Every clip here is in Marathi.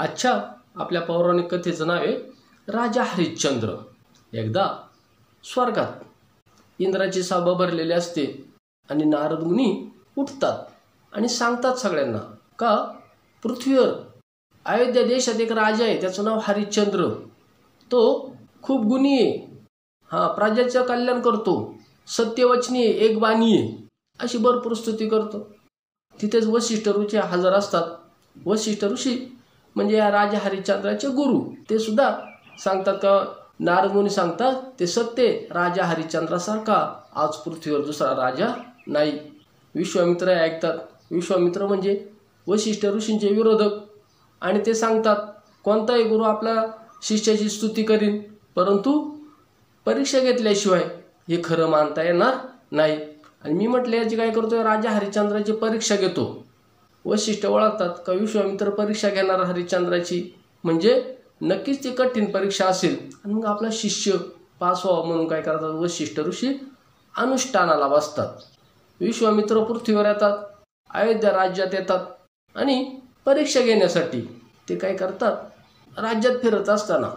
आजच्या आपल्या पौराणिक कथेचं नाव आहे राजा हरिश्चंद्र। एकदा स्वर्गात इंद्राची सभा भरलेली असते आणि नारद मुनी उठतात आणि सांगतात सगळ्यांना का पृथ्वीवर अयोध्या देशात एक राजा आहे, त्याचं नाव हरिश्चंद्र। तो खूप गुणी आहे, प्रजाचं कल्याण करतो, सत्यवचनी आहे, एक बाणी आहे, अशी भरपूर स्तुती करतो। तिथेच वशिष्ठ ऋषी हजर असतात। वशिष्ठ ऋषी म्हणजे या राजा हरिश्चंद्राचे गुरु, ते सुद्धा सांगतात का नारद मुनी सांगतात ते सत्य, राजा हरिश्चंद्रासारखा आज पृथ्वीवर दुसरा राजा नाही। विश्वामित्र ऐकतात। विश्वामित्र म्हणजे वशिष्ठ ऋषींचे विरोधक, आणि ते सांगतात कोणताही गुरु आपल्या शिष्याची स्तुती करीन, परंतु परीक्षा घेतल्याशिवाय हे खरं मानता येणार नाही। आणि मी म्हटलं याची काय करतोय, राजा हरिश्चंद्राची परीक्षा घेतो। वशिष्ठ ओळखतात का विश्वामित्र परीक्षा घेणार हरिश्चंद्राची, म्हणजे नक्कीच ती कठीण परीक्षा असेल, आणि मग आपला शिष्य पास व्हावा म्हणून काय करतात वशिष्ठ ऋषी अनुष्ठानाला बसतात। विश्वामित्र पृथ्वीवर येतात, अयोध्या राज्यात येतात आणि परीक्षा घेण्यासाठी ते काय करतात, राज्यात फिरत असताना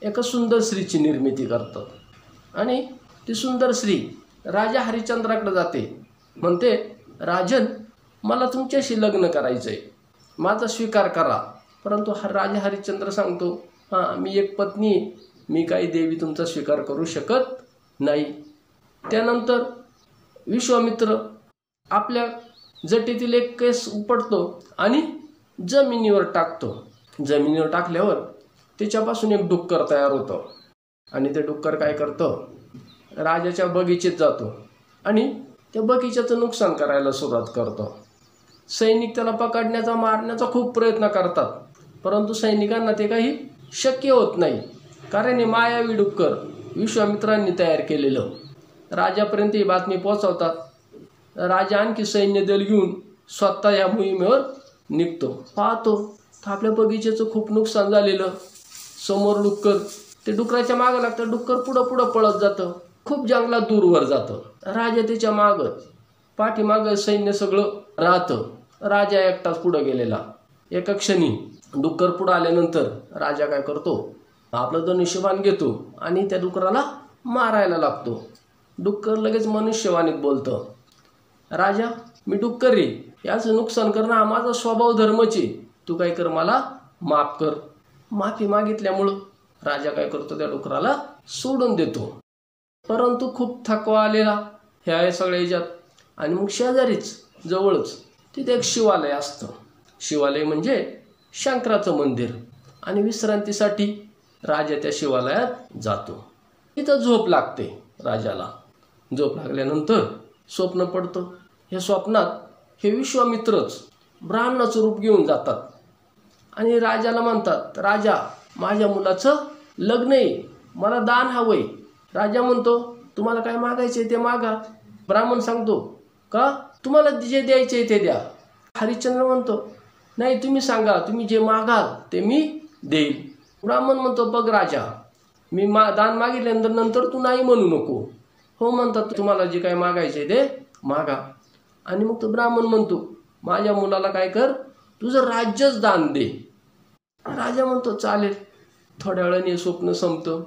एका सुंदर स्त्रीची निर्मिती करतात। आणि ती सुंदर स्त्री राजा हरिश्चंद्राकडे जाते, म्हणते राजन मला तुमच्याशी लग्न करायचंय, माझा स्वीकार करा। परंतु राजा हरिश्चंद्र सांगतो मी एक पत्नी, मी काही देवी तुमचा स्वीकार करू शकत नाही। त्यानंतर विश्वामित्र आपल्या जटेतील एक केस उपटतो आणि जमिनीवर टाकतो। जमिनीवर टाकल्यावर त्याच्यापासून एक डुक्कर तयार होतं, आणि ते डुक्कर काय करतं, राजाच्या बगीचेत जातो आणि त्या बगीच्याचं नुकसान करायला सुरुवात करतो। सैनिक त्याला पकडण्याचा मारण्याचा खूप प्रयत्न करतात, परंतु सैनिकांना ते काही शक्य होत नाही, कारण हे मायावी डुक्कर विश्वामित्रांनी तयार केलेलं। राजापर्यंत ही बातमी पोहोचवतात। राजा आणखी सैन्य दल घेऊन स्वतः या मोहिमेवर निघतो। पाहतो तर आपल्या बगीचेचं खूप नुकसान झालेलं। समोर डुक्कर, ते डुकराच्या मागं लागतं, डुक्कर पुढं पुढं पळत जातं, खूप जंगलात दूरवर जातं। राजा त्याच्या मागं, पाठीमागं सैन्य सगळं राहतं, राजा एकटाच पुढं गेलेला। एका क्षणी डुक्कर पुढं आल्यानंतर राजा काय करतो, आपलं धनुष्यबाण घेतो आणि त्या डुकराला मारायला लागतो। डुक्कर लगेच मनुष्यवाणीत बोलतं, राजा मी डुक्कर रे, याचं नुकसान करणं हा माझा स्वभाव धर्मच आहे, तू काय कर मला माफ कर। माफी मागितल्यामुळं राजा काय करतो, त्या डुकराला सोडून देतो। परंतु खूप थकवा आलेला ह्या सगळ्या ह्याच्यात, आणि मग शेजारीच जवळच तिथे एक शिवालय असतं। शिवालय म्हणजे शंकराचं मंदिर, आणि विश्रांतीसाठी राजा त्या शिवालयात जातो। तिथं झोप लागते राजाला। झोप लागल्यानंतर स्वप्न पडतं। हे स्वप्नात हे विश्वामित्रच ब्राह्मणाचं रूप घेऊन जातात आणि राजाला म्हणतात, राजा माझ्या मुलाचं लग्न आहे, मला दान हवंय। राजा म्हणतो तुम्हाला काय मागायचंय ते मागा। ब्राह्मण सांगतो का तुम्हाला जे द्यायचंय ते द्या। हरिश्चंद्र म्हणतो नाही तुम्ही सांगा, तुम्ही जे मागाल ते मी देईल। ब्राह्मण म्हणतो बघ राजा, मी दान मागितल्यानंतर नंतर तू नाही म्हणू नको। हो म्हणतात, तुम्हाला जे काय मागायचे ते मागा। आणि मग तो ब्राह्मण म्हणतो माझ्या मुलाला काय कर, तुझं राज्यच दान दे। राजा म्हणतो चालेल। थोड्या वेळाने स्वप्न संपतं।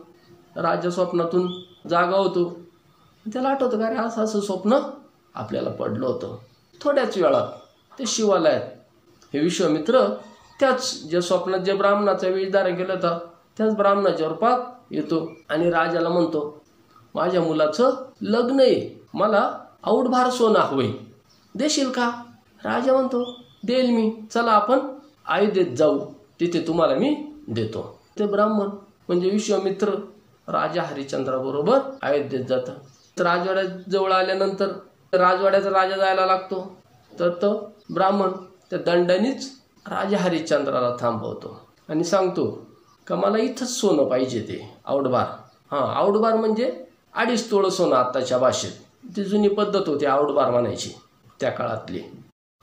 राजा स्वप्नातून जागा होतो, त्याला आठवतं का रे असं असं स्वप्न आपल्याला पडलं होतं। थोड्याच वेळात ते शिवालयात हे विश्वामित्र त्याच जे स्वप्नात जे ब्राह्मणाचा वेश धारण केलं होतं त्याच ब्राह्मणाच्या रूपात येतो आणि राजाला म्हणतो माझ्या मुलाचं लग्न आहे, मला औटभार सोनं हवंय, देशील का? राजा म्हणतो देईल मी, चला आपण अयोध्येत जाऊ, तिथे तुम्हाला मी देतो। ते ब्राह्मण म्हणजे विश्वामित्र राजा हरिश्चंद्राबरोबर अयोध्येत जातं। राजवाड्यात जवळ आल्यानंतर राजवाड्याचा राजा जायला लागतो, तर तो ब्राह्मण त्या दंडानीच राजा हरिश्चंद्राला थांबवतो आणि सांगतो का मला इथंच सोनं पाहिजे, ते औटभार। औटभार म्हणजे 2.5 तोळं सोनं आत्ताच्या भाषेत, ती जुनी पद्धत होती औटभार म्हणायची त्या काळातली।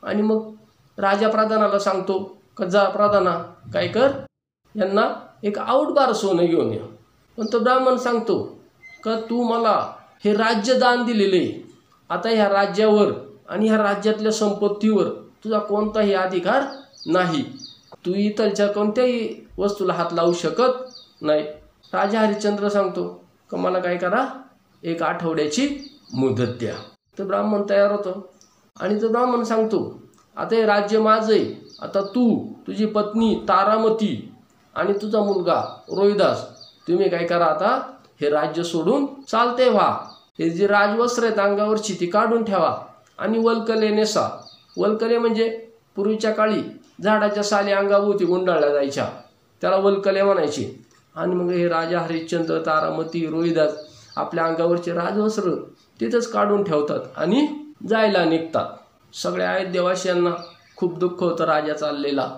आणि मग राजा प्रधानाला सांगतो का जा प्रधाना काय कर, यांना एक औटभार सोनं घेऊन ये। पण तो ब्राह्मण सांगतो का तू मला हे राज्य दान दिलेले, आता ह्या राज्यावर आणि ह्या राज्यातल्या संपत्तीवर तुझा कोणताही अधिकार नाही। तू इथलच्या कोणत्याही वस्तूला हात लावू शकत नाही. राजा हरिश्चंद्र सांगतो का मला काय करा, 1 आठवड्याची मुदत द्या. तर ब्राह्मण तयार होतो आणि तो ब्राह्मण सांगतो आता हे राज्य माझं आहे, आता तू, तुझी पत्नी तारामती आणि तुझा मुलगा रोहिदास तुम्ही काय करा, आता हे राज्य सोडून चालते व्हा. हे जी राजवस्त्र आहेत अंगावरची ती काढून ठेवा आणि वल्कले नेसा. वल्कले म्हणजे पूर्वीच्या काळी झाडाच्या साली अंगाभोवती गुंडाळल्या जायच्या, त्याला वल्कले म्हणायचे. आणि मग हे राजा हरिश्चंद्र, तारामती, रोहिदास आपल्या अंगावरचे राजवस्त्र तिथंच काढून ठेवतात आणि जायला निघतात. सगळ्या अयोध्येवासियांना खूप दुःख होतं राजा चाललेला,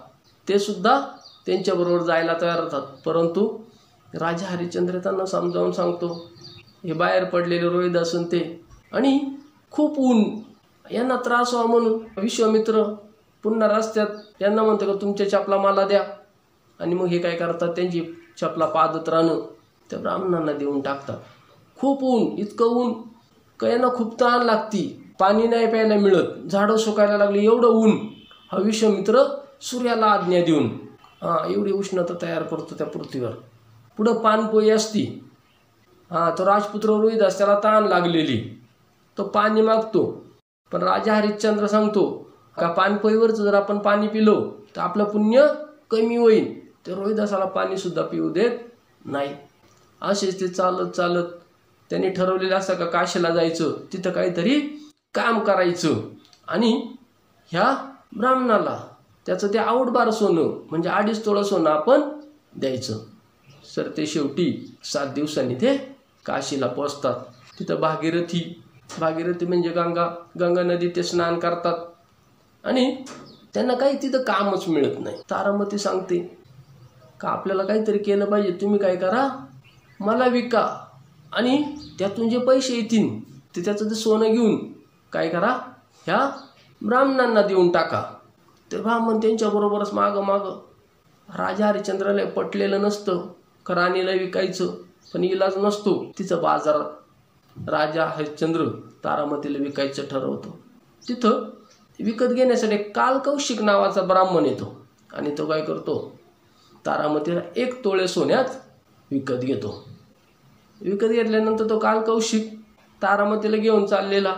ते सुद्धा त्यांच्याबरोबर जायला तयार होतात. परंतु राजा हरिश्चंद्र त्यांना समजावून सांगतो, हे बाहेर पडलेले रोहिदास ते आणि खूप ऊन, यांना त्रास व्हावा म्हणून विश्वामित्र पुन्हा रस्त्यात यांना म्हणतो का तुमच्या चपला मला द्या. आणि मग हे काय करतात, त्यांची चपला पादत्रानं त्या ब्राह्मणांना देऊन टाकतात. खूप ऊन, इतकं ऊन का यांना खूप तहान लागती, पाणी नाही प्यायला मिळत, झाडं सुकायला लागली, एवढं ऊन. हा विश्वामित्र सूर्याला आज्ञा देऊन एवढी उष्णता तयार करतो त्या पृथ्वीवर. पुढं पानपोई असती. तो राजपुत्र रोहिदास त्याला तहान लागलेली, तो पाणी मागतो. पण राजा हरिश्चंद्र सांगतो का पानपोईवरचं जर आपण पाणी पिलो तर आपलं पुण्य कमी होईल. ते रोहिदासाला पाणी सुद्धा पिऊ देत नाही. असेच ते चालत चालत त्यांनी ठरवलेलं असं का काशीला जायचं, तिथं काहीतरी काम करायचं आणि ह्या ब्राह्मणाला त्याचं ते आऊटबार सोनं म्हणजे 2.5 तोळं सोनं आपण द्यायचं. सर ते शेवटी 7 दिवसांनी ते काशीला पोचतात. तिथं भागीरथी म्हणजे गंगा नदी ते स्नान करतात आणि त्यांना काही तिथं कामच मिळत नाही. तारामती सांगते का आपल्याला काहीतरी केलं पाहिजे, तुम्ही काय करा, मला विका आणि त्यातून जे पैसे येतील ते त्याचं ते सोनं घेऊन काय करा, ह्या ब्राह्मणांना देऊन टाका. ते ब्राह्मण त्यांच्याबरोबरच मागं राजा हरिश्चंद्राला पटलेलं नसतं का राणीला विकायचं, पण इलाज नसतो. तिचं बाजारात राजा हरिश्चंद्र तारामतीला विकायचं ठरवतो. तिथं विकत घेण्यासाठी कालकौशिक नावाचा ब्राह्मण येतो आणि तो काय करतो, तारामतीला 1 तोळे सोन्यात विकत घेतो. विकत घेतल्यानंतर तो कालकौशिक तारामतीला घेऊन चाललेला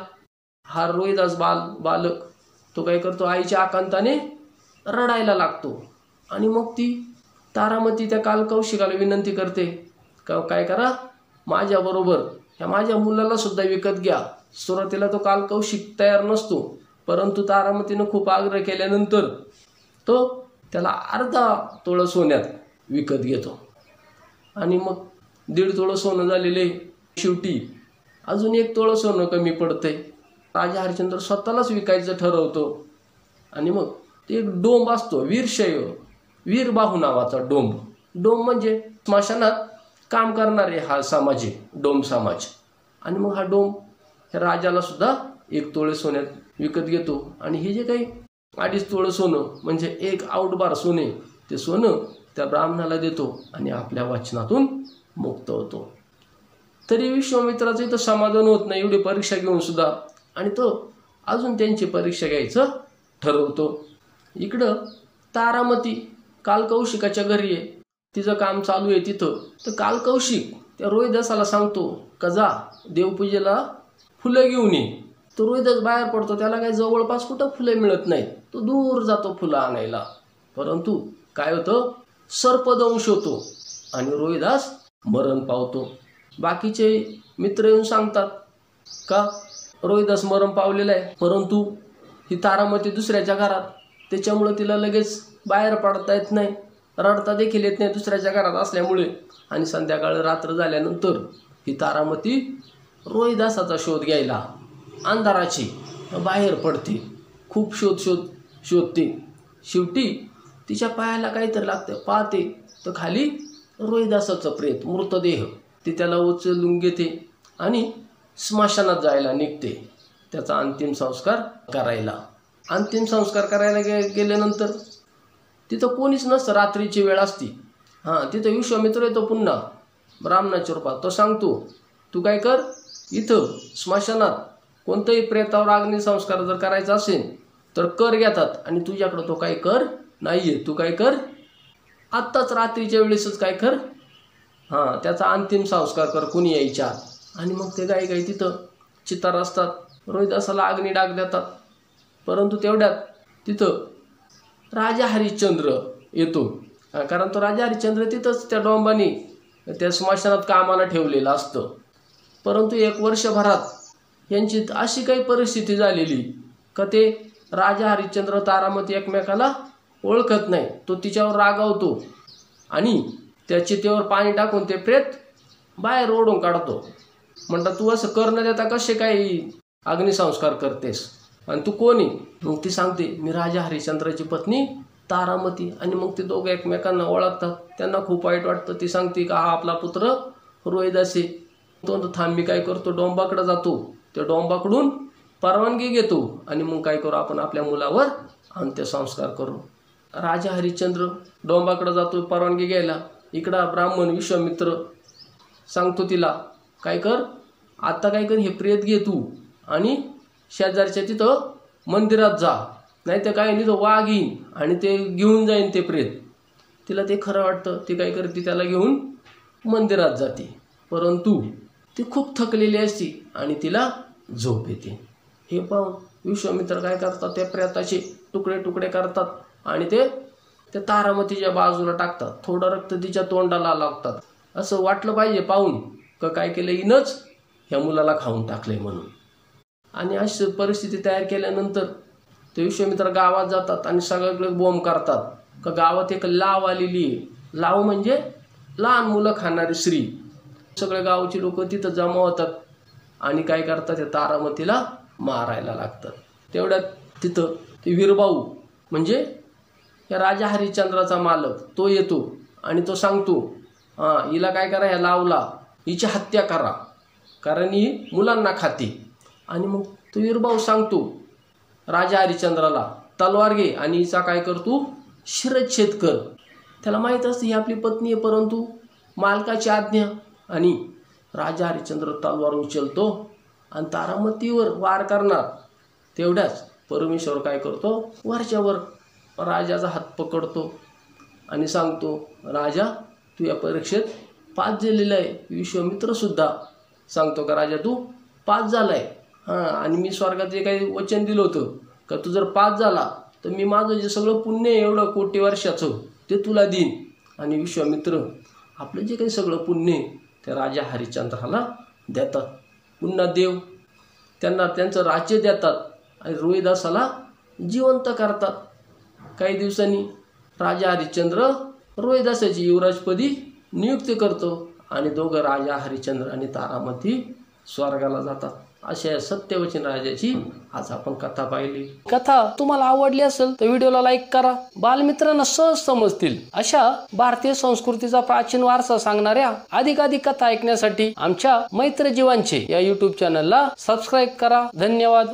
हा रोहिदास बालक तो काय करतो, आईच्या आकांताने रडायला लागतो. आणि मग ती तारामती त्या कालकौशिकाला विनंती करते का काय करा, माझ्याबरोबर ह्या माझ्या मुलाला सुद्धा विकत घ्या. सुरुवातीला तो कालकौशिक तयार नसतो, परंतु तारामतीनं खूप आग्रह केल्यानंतर तो त्याला 1/2 तोळं सोन्यात विकत घेतो. आणि मग 1.5 तोळं सोनं झालेले, शेवटी अजून 1 तोळं सोनं कमी पडतंय. राजा हरिश्चंद्र स्वतःलाच विकायचं ठरवतो. आणि मग ते एक डोंब असतो, वीरबाहू नावाचा डोंब म्हणजे स्मशानात काम करणारे हा समाज आहे, डोंब समाज. आणि मग हा डोंब ह्या राजाला सुद्धा 1 तोळे सोन्यात विकत घेतो. आणि हे जे काही 2.5 तोळं सोनं म्हणजे 1 आऊटबार सोने, ते सोनं त्या ब्राह्मणाला देतो आणि आपल्या वाचनातून मुक्त होतो. तरी विश्वामित्राचं इथं समाधान होत नाही, एवढी परीक्षा घेऊन सुद्धा, आणि तो अजून त्यांची परीक्षा घ्यायचं ठरवतो. इकडं तारामती कालकौशिकाच्या घरी आहे, तिचं काम चालू आहे तिथं. तर कालकौशिक त्या रोहिदासाला सांगतो का जा देवपूजेला फुलं घेऊन ये. तो रोहिदास बाहेर पडतो, त्याला काही जवळपास कुठं फुलं मिळत नाहीत, तो दूर जातो फुलं आणायला. परंतु काय होतं, सर्पदंश होतो आणि रोहिदास मरण पावतो. बाकीचे मित्र येऊन सांगतात का रोहिदास मरण पावलेला आहे, परंतु ही तारामती दुसऱ्याच्या घरात, त्याच्यामुळे तिला लगेच बाहेर पडता येत नाही, रडता देखील येत नाही दुसऱ्याच्या घरात असल्यामुळे. आणि संध्याकाळ रात्र झाल्यानंतर ही तारामती रोहिदासाचा शोध घ्यायला अंधाराची बाहेर पडते. खूप शोधते. शेवटी तिच्या पायाला काहीतरी लागतं, पाहते तर खाली रोहिदासाचं प्रेत, मृतदेह. ती त्याला उचलून घेते आणि स्मशानात जायला निघते त्याचा अंतिम संस्कार करायला. अंतिम संस्कार करायला गेल्यानंतर तिथं कोणीच नसतं, रात्रीची वेळ असती. तिथं विश्वामित्र येतो पुन्हा ब्राह्मणाच्या रूपात. तो सांगतो तू काय कर, इथं स्मशानात कोणतंही प्रेतावर अग्निसंस्कार जर करायचा असेल तर कर घेतात आणि तुझ्याकडं तो काही कर नाहीये, तू काय कर, आत्ताच रात्रीच्या वेळेसच काय कर, त्याचा अंतिम संस्कार कर कुणी यायच्या आत. आणि मग ते गाई तिथं चितार असतात. रोहिदासाला अग्नी डाग देतात. परंतु तेवढ्यात तिथं राजा हरिश्चंद्र येतो. कारण तो राजा हरिश्चंद्र तिथंच त्या डोंबानी त्या स्मशानात कामाला ठेवलेलं असतं. परंतु 1 वर्षभरात यांची अशी काही परिस्थिती झालेली का ते राजा हरिश्चंद्र तारामती एकमेकाला ओळखत नाही. तो तिच्यावर रागावतो आणि त्या चितेवर पाणी टाकून ते प्रेत बाहेर ओढून काढतो. म्हणतात तू असं कर न देता कसे काही अग्निसंस्कार करतेस आणि तू कोणी? मग ती सांगते मी राजा हरिश्चंद्राची पत्नी तारामती. आणि मग ते दोघं एकमेकांना ओळखतात. त्यांना खूप वाईट वाटतं. ती सांगते का हा आपला पुत्र रोहिदास आहे. तो थांब मी काय करतो, डोंबाकडे जातो, त्या डोंबाकडून परवानगी घेतो आणि मग काय करू आपण आपल्या मुलावर अंत्यसंस्कार करू. राजा हरिश्चंद्र डोंबाकडे जातो परवानगी घ्यायला. इकडं ब्राह्मण विश्वामित्र सांगतो तिला काय कर, आता काय कर, हे प्रेत घे तू आणि शेजारच्या तिथं मंदिरात जा, नाही तर काय नाही तो वाघ येईन आणि ते घेऊन जाईन ते प्रेत. तिला ते खरं वाटतं. ती काय करते, त्याला घेऊन मंदिरात जाते. परंतु ती खूप थकलेली असते आणि तिला झोप येते. हे पाहून विश्वामित्र काय करतात, त्या प्रेताचे तुकडे तुकडे करतात आणि ते त्या तारामतीच्या बाजूला टाकतात. थोडं रक्त तिच्या तोंडाला लागतात. असं वाटलं पाहिजे पाहून का काय केलं, हिनंच ह्या मुलाला खाऊन टाकलंय म्हणून. आणि अशी परिस्थिती तयार केल्यानंतर ते विश्वामित्र गावात जातात आणि सगळीकडे बोंब करतात का गावात एक लाव आलेली आहे. लाव म्हणजे लहान मुलं खाणारी स्त्री. सगळे गावची लोक तिथं जमा होतात आणि काय करतात, त्या तारामतीला मारायला लागतात. तेवढ्यात तिथं ते वीरभाऊ म्हणजे या राजा हरिश्चंद्राचा मालक तो येतो आणि तो सांगतो हिला काय करा, ह्या लावला हिची हत्या करा कारण ही मुलांना खाते. आणि मग तो वीरभाऊ सांगतो राजा हरिश्चंद्राला तलवार घे आणि हिचा काय करतो, शिरच्छेद कर. त्याला माहीत असते ही आपली पत्नी आहे, परंतु मालकाची आज्ञा. आणि राजा हरिश्चंद्र तलवार उचलतो आणि तारामतीवर वार करणार. तेवढ्याच परमेश्वर काय करतो, वरच्यावर राजाचा हात पकडतो आणि सांगतो राजा तू या परीक्षेत पास झालेला आहे. विश्वामित्रसुद्धा सांगतो का राजा तू पास झाला आहे. आणि मी स्वर्गात जे काही वचन दिलं होतं का तू जर पास झाला तर मी माझं जे सगळं पुण्य आहे एवढं कोटी वर्षाचं ते तुला देईन. आणि विश्वामित्र आपलं जे काही सगळं पुण्य आहे ते राजा हरिश्चंद्राला देतात. पुन्हा देव त्यांना त्यांचं राज्य देतात आणि रोहिदासाला जिवंत करतात. काही दिवसांनी राजा हरिश्चंद्र रोहिदासाची युवराजपदी नियुक्ती करतो आणि दोघं राजा हरिश्चंद्र आणि तारामती स्वर्गाला जातात. अशा सत्यवचन राजाची आज आपण कथा पाहिली. कथा तुम्हाला आवडली असेल तर व्हिडिओला लाईक करा. बालमित्रांना सहज समजतील अशा भारतीय संस्कृतीचा प्राचीन वारसा सांगणाऱ्या अधिकाधिक कथा ऐकण्यासाठी आमच्या मैत्रजीवांचे या YouTube चॅनलला सबस्क्राईब करा. धन्यवाद.